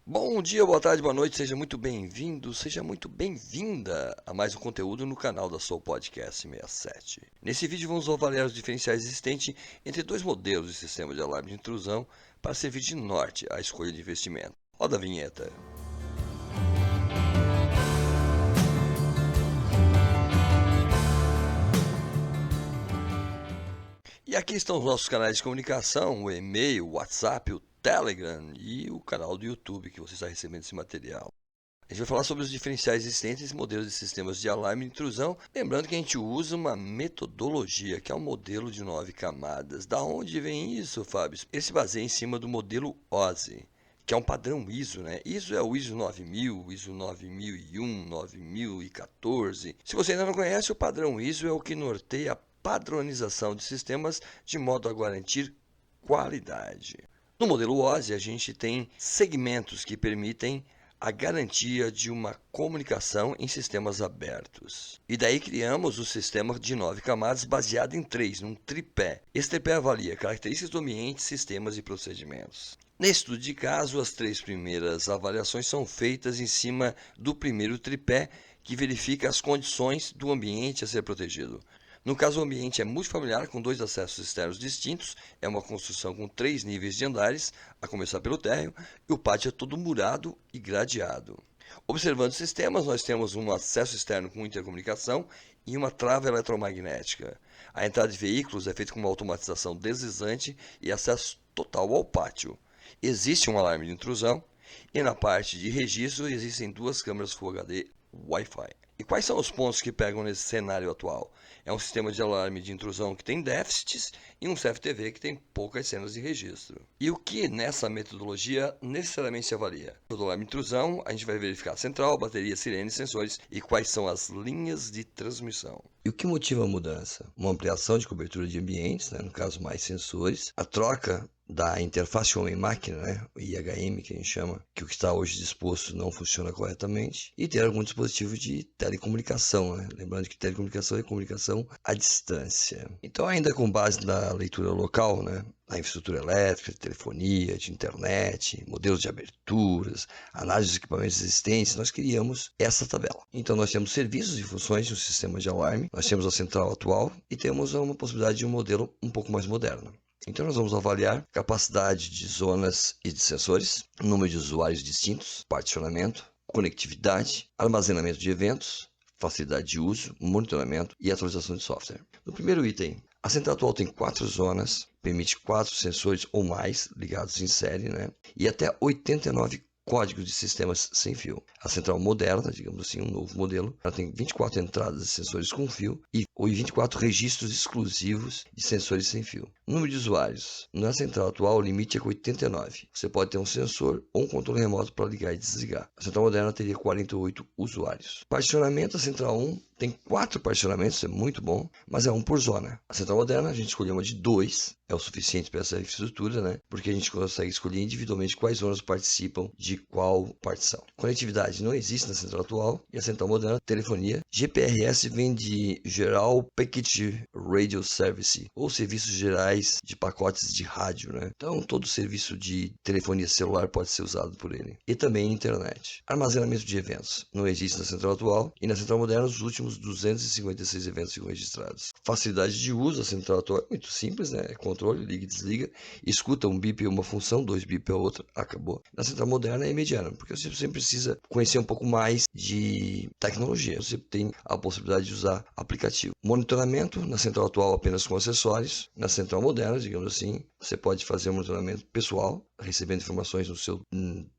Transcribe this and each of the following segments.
Bom dia, boa tarde, boa noite, seja muito bem-vindo, seja muito bem-vinda a mais um conteúdo no canal da Soul Podcast 67. Nesse vídeo vamos avaliar os diferenciais existentes entre dois modelos de sistema de alarme de intrusão para servir de norte à escolha de investimento. Roda a vinheta. E aqui estão os nossos canais de comunicação, o e-mail, o WhatsApp, o Telegram e o canal do YouTube que você está recebendo esse material. A gente vai falar sobre os diferenciais existentes em modelos de sistemas de alarme de intrusão, lembrando que a gente usa uma metodologia, que é um modelo de 9 camadas. Da onde vem isso, Fábio? Ele se baseia em cima do modelo OSI, que é um padrão ISO, né? ISO é o ISO 9000, ISO 9001, 9014. Se você ainda não conhece, o padrão ISO é o que norteia a padronização de sistemas de modo a garantir qualidade. No modelo OSI, a gente tem segmentos que permitem a garantia de uma comunicação em sistemas abertos. E daí criamos o sistema de 9 camadas baseado em 3, num tripé. Esse tripé avalia características do ambiente, sistemas e procedimentos. Nesse estudo de caso, as 3 primeiras avaliações são feitas em cima do primeiro tripé, que verifica as condições do ambiente a ser protegido. No caso, o ambiente é multifamiliar com 2 acessos externos distintos, é uma construção com 3 níveis de andares, a começar pelo térreo, e o pátio é todo murado e gradeado. Observando os sistemas, nós temos um acesso externo com intercomunicação e uma trava eletromagnética. A entrada de veículos é feita com uma automatização deslizante e acesso total ao pátio. Existe um alarme de intrusão e na parte de registro existem 2 câmeras Full HD Wi-Fi. E quais são os pontos que pegam nesse cenário atual? É um sistema de alarme de intrusão que tem déficits e um CFTV que tem poucas cenas de registro. E o que nessa metodologia necessariamente se avalia? No alarme de intrusão, a gente vai verificar a central, bateria, sirene, sensores e quais são as linhas de transmissão. E o que motiva a mudança? Uma ampliação de cobertura de ambientes, no caso mais sensores, a troca da interface homem-máquina, o IHM que a gente chama, que o que está hoje disposto não funciona corretamente, e ter algum dispositivo de telecomunicação, lembrando que telecomunicação é comunicação à distância. Então, ainda com base na leitura local, a infraestrutura elétrica, de telefonia, de internet, modelos de aberturas, análise dos equipamentos existentes, nós criamos essa tabela. Então nós temos serviços e funções de um sistema de alarme, nós temos a central atual e temos uma possibilidade de um modelo um pouco mais moderno. Então nós vamos avaliar capacidade de zonas e de sensores, número de usuários distintos, particionamento, conectividade, armazenamento de eventos, facilidade de uso, monitoramento e atualização de software. No primeiro item, a central atual tem 4 zonas, permite 4 sensores ou mais ligados em série, e até 89 códigos de sistemas sem fio. A central moderna, digamos assim, um novo modelo, ela tem 24 entradas de sensores com fio e 24 registros exclusivos de sensores sem fio. Número de usuários. Na central atual, o limite é 89. Você pode ter um sensor ou um controle remoto para ligar e desligar. A central moderna teria 48 usuários. Particionamento, a central 1 tem 4 particionamentos, é muito bom, mas é um por zona. A central moderna, a gente escolheu uma de 2, é o suficiente para essa infraestrutura, porque a gente consegue escolher individualmente quais zonas participam de qual partição. Conectividade não existe na central atual e a central moderna, telefonia. GPRS vem de General Package Radio Service, ou serviços gerais de pacotes de rádio, Então, todo serviço de telefonia celular pode ser usado por ele. E também internet. Armazenamento de eventos não existe na central atual e na central moderna os últimos 256 eventos ficam registrados. Facilidade de uso, a central atual é muito simples, é controle, liga e desliga, escuta um bip é uma função, 2 bip é outra, acabou. Na central moderna é mediana, porque você sempre precisa conhecer um pouco mais de tecnologia, você tem a possibilidade de usar aplicativo. Monitoramento, na central atual apenas com acessórios, na central moderna, digamos assim, você pode fazer um monitoramento pessoal, recebendo informações no seu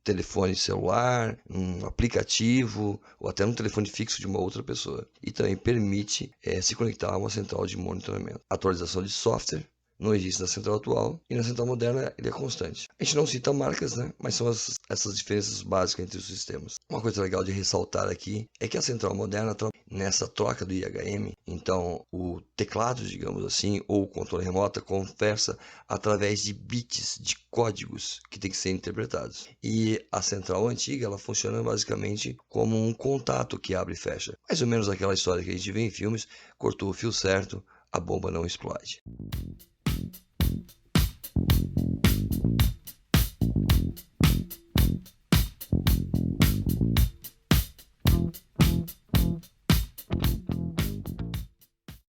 telefone celular, um aplicativo ou até no telefone fixo de uma outra pessoa. E também permite se conectar a uma central de monitoramento. Atualização de software não existe na central atual e na central moderna ele é constante. A gente não cita marcas, mas são essas diferenças básicas entre os sistemas. Uma coisa legal de ressaltar aqui é que a central moderna nessa troca do IHM, então o teclado, digamos assim, ou o controle remoto conversa através de bits, de códigos que tem que ser interpretados. E a central antiga, ela funciona basicamente como um contato que abre e fecha. Mais ou menos aquela história que a gente vê em filmes, cortou o fio certo, a bomba não explode.